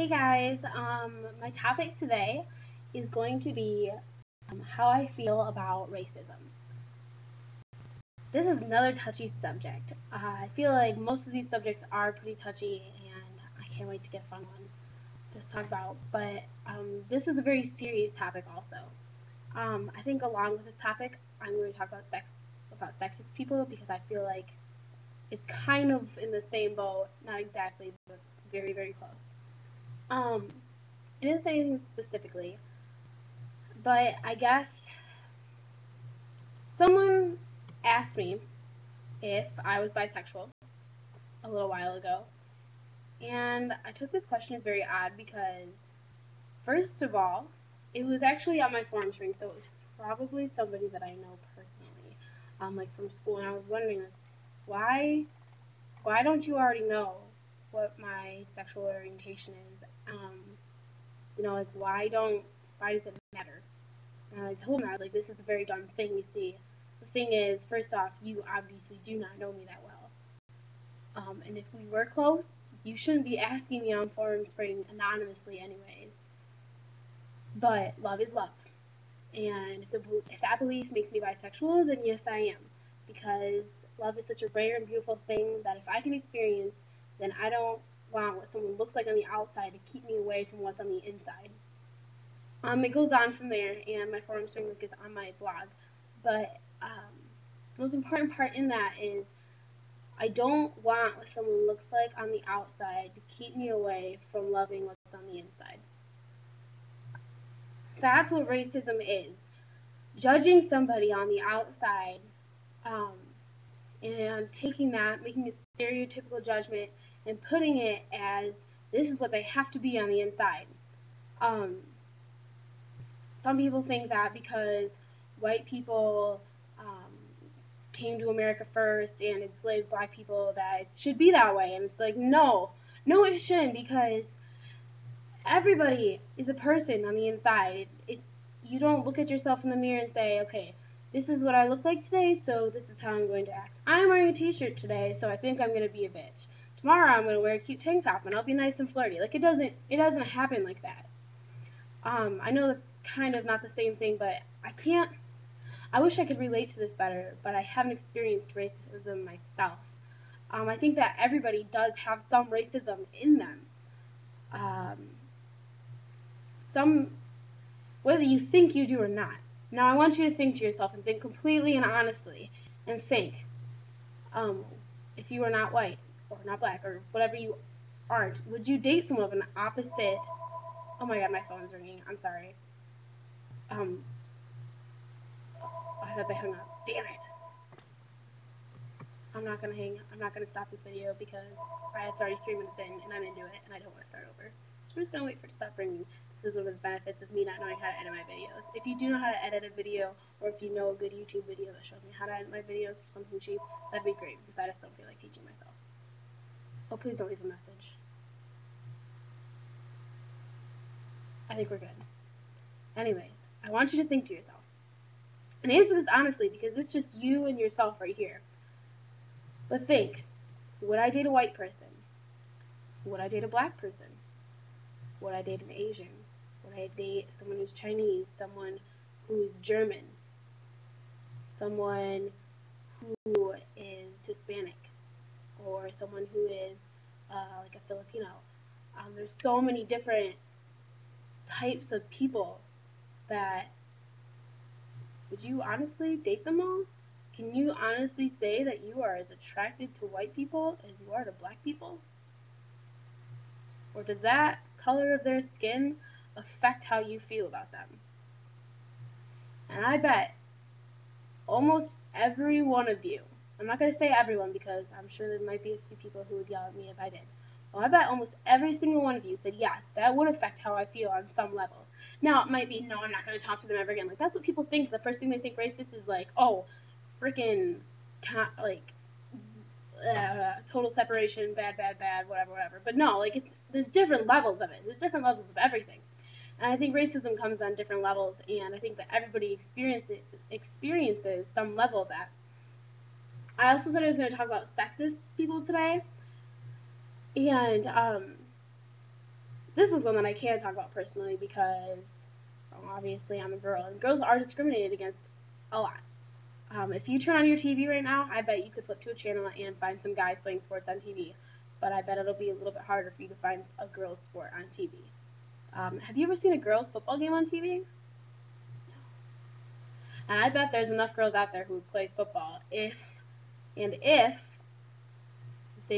Hey guys, my topic today is going to be how I feel about racism. This is another touchy subject. I feel like most of these subjects are pretty touchy, and I can't wait to get a fun one to talk about. But this is a very serious topic, also. I think along with this topic, I'm going to talk about sexist people because I feel like it's kind of in the same boat, not exactly, but very, very close. Um, I didn't say anything specifically, but I guess someone asked me if I was bisexual a little while ago, and I took this question as very odd because, first of all, it was actually on my forum screen, so it was probably somebody that I know personally, like from school, and I was wondering, like, why don't you already know what my sexual orientation is? Like, why does it matter? And I told him, I was like, this is a very dumb thing, you see. The thing is, first off, you obviously do not know me that well. And if we were close, you shouldn't be asking me on Forum Spring anonymously anyways. But love is love. And if that belief makes me bisexual, then yes, I am. Because love is such a rare and beautiful thing that if I can experience, then I don't want what someone looks like on the outside to keep me away from what's on the inside. It goes on from there, and my forum string link is on my blog. But the most important part in that is I don't want what someone looks like on the outside to keep me away from loving what's on the inside. That's what racism is. Judging somebody on the outside um, and taking that, making a stereotypical judgment, and putting it as this is what they have to be on the inside. Um, some people think that because white people came to America first and enslaved black people that it should be that way, and it's like no, it shouldn't, because everybody is a person on the inside. You don't look at yourself in the mirror and say, okay, this is what I look like today, so this is how I'm going to act. I'm wearing a t-shirt today, so I think I'm going to be a bitch. Tomorrow I'm going to wear a cute tank top and I'll be nice and flirty. Like it doesn't happen like that. I know that's kind of not the same thing, but I wish I could relate to this better, but I haven't experienced racism myself. I think that everybody does have some racism in them. Um, whether you think you do or not. Now, I want you to think to yourself and think completely and honestly, and think, um, if you are not white or not black or whatever you aren't, would you date someone of an opposite? Oh my God, my phone's ringing. I'm sorry. Um, I thought they hung up. Damn it. I'm not gonna stop this video because it's already 3 minutes in and I'm into it and I don't want to start over. So we're just gonna wait for it to stop ringing. This is one of the benefits of me not knowing how to edit my videos. If you do know how to edit a video, or if you know a good YouTube video that shows me how to edit my videos for something cheap, that'd be great because I just don't feel like teaching myself. Oh, please don't leave a message. I think we're good. Anyways, I want you to think to yourself. And answer this honestly because it's just you and yourself right here. But think, would I date a white person? Would I date a black person? Would I date an Asian? Would I date someone who's Chinese? Someone who's German? Someone who is Hispanic? Or someone who is like a Filipino? There's so many different types of people that, would you honestly date them all? Can you honestly say that you are as attracted to white people as you are to black people? Or does that color of their skin affect how you feel about them? And I bet almost every one of you, I'm not going to say everyone because I'm sure there might be a few people who would yell at me if I did. Well, I bet almost every single one of you said yes, that would affect how I feel on some level. Now, it might be, no, I'm not going to talk to them ever again. Like, that's what people think. The first thing they think racist is like, oh, freaking, like, total separation, bad, whatever. But no, like, there's different levels of it. There's different levels of everything. And I think racism comes on different levels, and I think that everybody experiences some level of that. I also said I was going to talk about sexist people today, and this is one that I can't talk about personally because obviously I'm a girl, and girls are discriminated against a lot. If you turn on your TV right now, I bet you could flip to a channel and find some guys playing sports on TV. But I bet it'll be a little bit harder for you to find a girls' sport on TV. Have you ever seen a girls' football game on TV? And I bet there's enough girls out there who would play football if they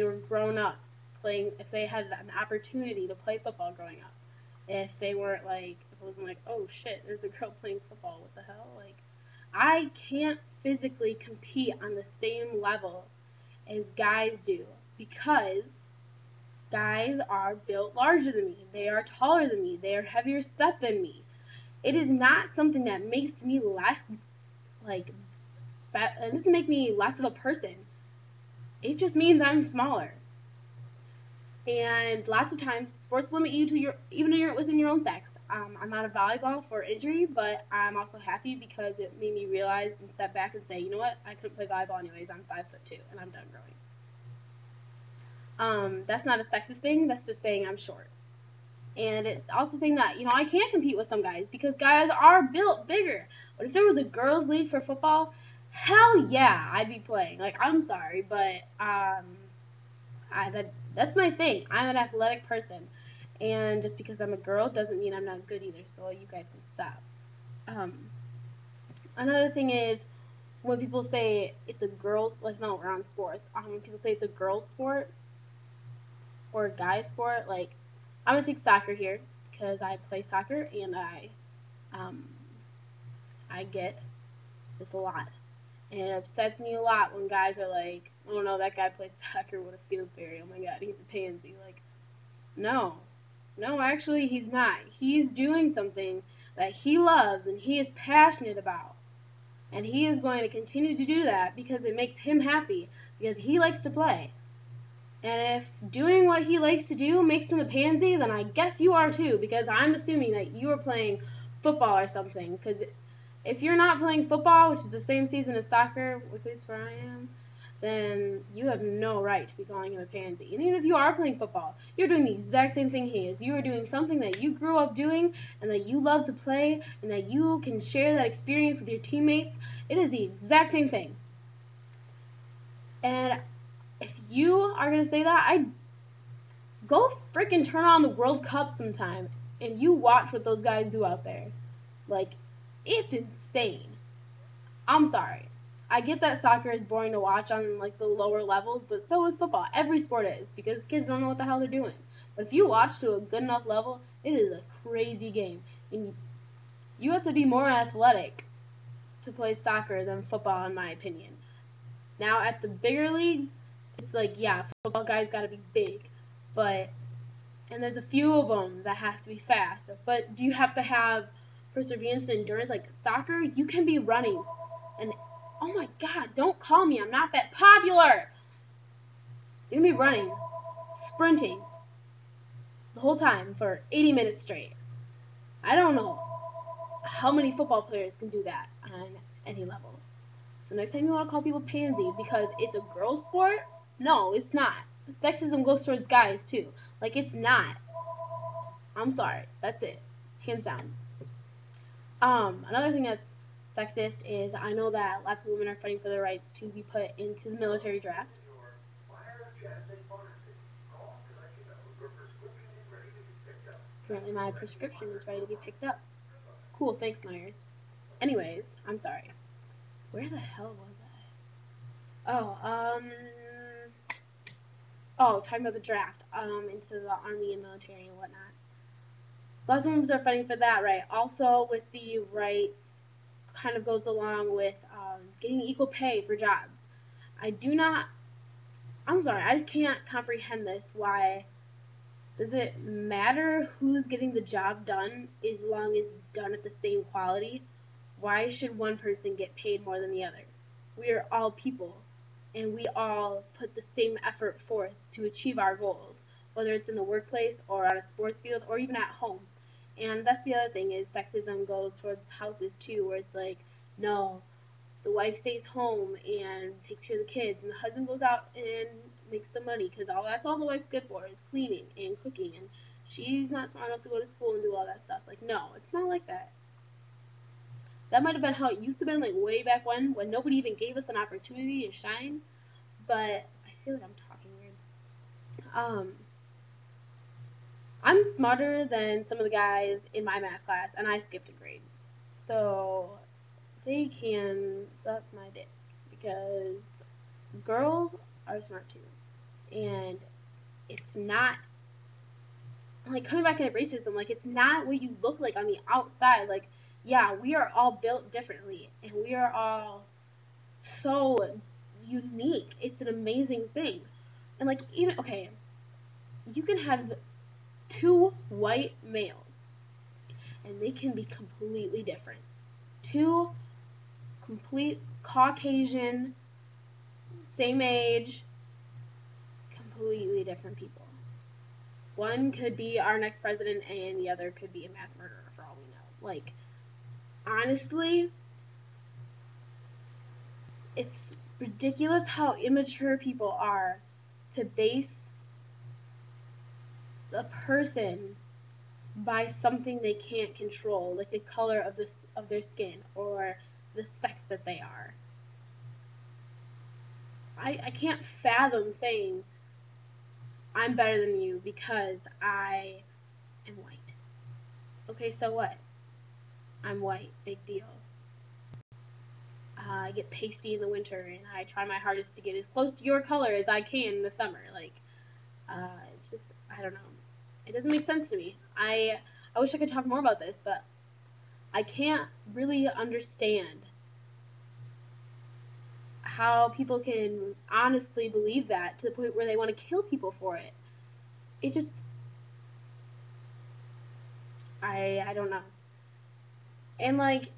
were grown up playing, if they had an opportunity to play football growing up. If they weren't like, if it wasn't like, oh shit, there's a girl playing football, what the hell? Like, I can't physically compete on the same level as guys do because guys are built larger than me. They are taller than me. They are heavier set than me. It is not something that makes me less like it doesn't make me less of a person. It just means I'm smaller. And lots of times, sports limit you to your even you're within your own sex. I'm out of volleyball for injury, but I'm also happy because it made me realize and step back and say, you know what? I couldn't play volleyball anyways. I'm 5'2" and I'm done growing. That's not a sexist thing. That's just saying I'm short. And it's also saying that, I can't compete with some guys because guys are built bigger. But if there was a girls' league for football, hell yeah, I'd be playing. Like, I'm sorry, but that's my thing. I'm an athletic person. And just because I'm a girl doesn't mean I'm not good either. So you guys can stop. Um, Another thing is when people say it's a girls, like, no, we're on sports. When people say it's a girls' sport or a guy's sport, like, I'm gonna take soccer here because I play soccer and um, I get this a lot. And it upsets me a lot when guys are like, oh no, that guy plays soccer with a field fairy. Oh my god, he's a pansy. Like, no. No, actually, he's not. He's doing something that he loves and he is passionate about. And he is going to continue to do that because it makes him happy, because he likes to play. And if doing what he likes to do makes him a pansy, then I guess you are too, because I'm assuming that you are playing football or something. Because if you're not playing football, which is the same season as soccer, at least where I am, then you have no right to be calling him a pansy. And even if you are playing football, you're doing the exact same thing he is. You are doing something that you grew up doing and that you love to play and that you can share that experience with your teammates. It is the exact same thing. And if you are going to say that, I go freaking turn on the World Cup sometime and you watch what those guys do out there. Like, it's insane. I'm sorry. I get that soccer is boring to watch on like the lower levels, but so is football. Every sport is because kids don't know what the hell they're doing. But if you watch to a good enough level, it is a crazy game. And you have to be more athletic to play soccer than football, in my opinion. Now at the bigger leagues, it's like, yeah, football guys got to be big, but and there's a few of them that have to be fast. But do you have to have perseverance and endurance? Like soccer, you can be running, and oh my god, don't call me. I'm not that popular. You can be running, sprinting the whole time for 80 minutes straight. I don't know how many football players can do that on any level. So next time you want to call people pansy because it's a girls' sport, no, it's not. Sexism goes towards guys too. Like it's not. I'm sorry. That's it. Hands down. Another thing that's sexist is I know that lots of women are fighting for their rights to be put into the military draft. Apparently, my prescription is ready to be picked up. Cool, thanks, Myers. Anyways, I'm sorry. Where the hell was I? Talking about the draft, into the army and military and whatnot. Lots of women are fighting for that right. Also, with the rights, kind of goes along with getting equal pay for jobs. I do not. I'm sorry, I just can't comprehend this. Why does it matter who's getting the job done as long as it's done at the same quality? Why should one person get paid more than the other? We are all people, and we all put the same effort forth to achieve our goals, whether it's in the workplace or on a sports field or even at home. And that's the other thing is sexism goes towards houses too, where it's like, no, the wife stays home and takes care of the kids, and the husband goes out and makes the money because that's all the wife's good for is cleaning and cooking, and she's not smart enough to go to school and do all that stuff. Like, no, it's not like that. That might have been how it used to be, like way back when nobody even gave us an opportunity to shine. But I feel like I'm talking weird. Um, I'm smarter than some of the guys in my math class, and I skipped a grade. So they can suck my dick because girls are smart too. And it's not like coming back into racism, like it's not what you look like on the outside. Like, yeah, we are all built differently and we are all so unique. It's an amazing thing. And like even okay, you can have two white males and they can be completely different. Two complete Caucasian, same age, completely different people. One could be our next president and the other could be a mass murderer for all we know. Like, honestly, it's ridiculous how immature people are to base a person by something they can't control, like the color of their skin or the sex that they are. I can't fathom saying I'm better than you because I am white. Okay, so what? I'm white. Big deal. I get pasty in the winter, and I try my hardest to get as close to your color as I can in the summer. Like, it's just I don't know. It doesn't make sense to me. I wish I could talk more about this, but I can't really understand how people can honestly believe that to the point where they want to kill people for it. It just I don't know. And like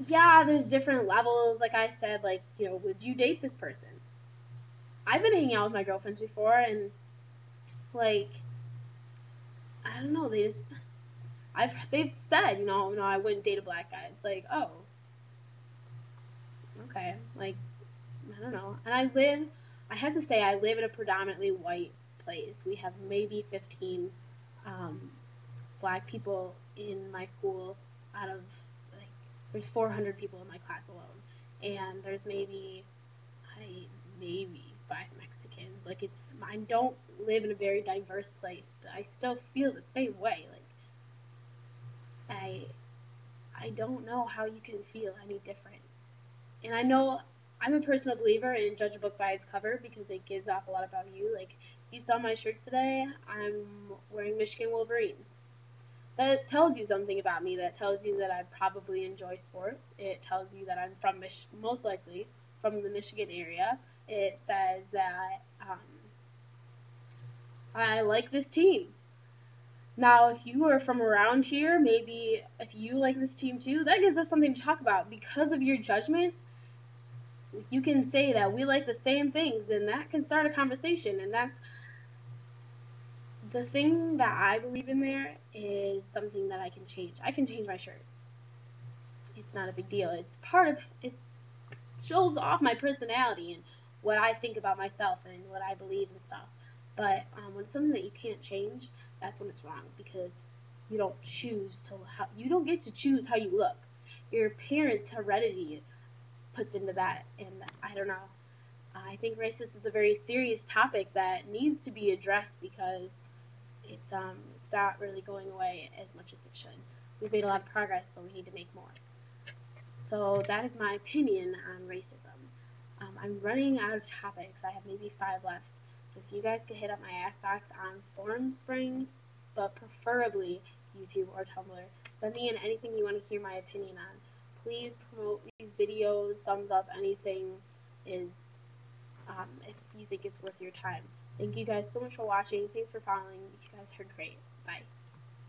yeah, there's different levels. Like I said, like would you date this person? I've been hanging out with my girlfriends before, and like I don't know. They've said no, I wouldn't date a black guy. It's like oh, okay, like I don't know. And I have to say, I live in a predominantly white place. We have maybe 15 um, black people in my school out of like there's 400 people in my class alone, and there's maybe 5 Mexicans. Like I don't live in a very diverse place, but I still feel the same way. Like I I don't know how you can feel any different. And I know I'm a personal believer in judge a book by its cover because it gives off a lot about you. Like if you saw my shirt today, I'm wearing Michigan Wolverines. That tells you something about me. That tells you that I probably enjoy sports. It tells you that I'm from most likely from the Michigan area. It says that I like this team. Now, if you are from around here, maybe if you like this team too, that gives us something to talk about. Because of your judgment, you can say that we like the same things, and that can start a conversation. And that's the thing that I believe in there is something that I can change. I can change my shirt. It's not a big deal. It's part of it shows off my personality and what I think about myself and what I believe and stuff. But when it's something that you can't change, that's when it's wrong because you don't get to choose how you look. Your parents' heredity puts into that, and I don't know. I think racism is a very serious topic that needs to be addressed because it's not really going away as much as it should. We've made a lot of progress, but we need to make more. So that is my opinion on racism. I'm running out of topics. I have maybe 5 left. So if you guys could hit up my ask box on Formspring, but preferably YouTube or Tumblr, send me in anything you want to hear my opinion on. Please promote these videos, thumbs up, anything is if you think it's worth your time. Thank you guys so much for watching. Thanks for following. You guys are great. Bye.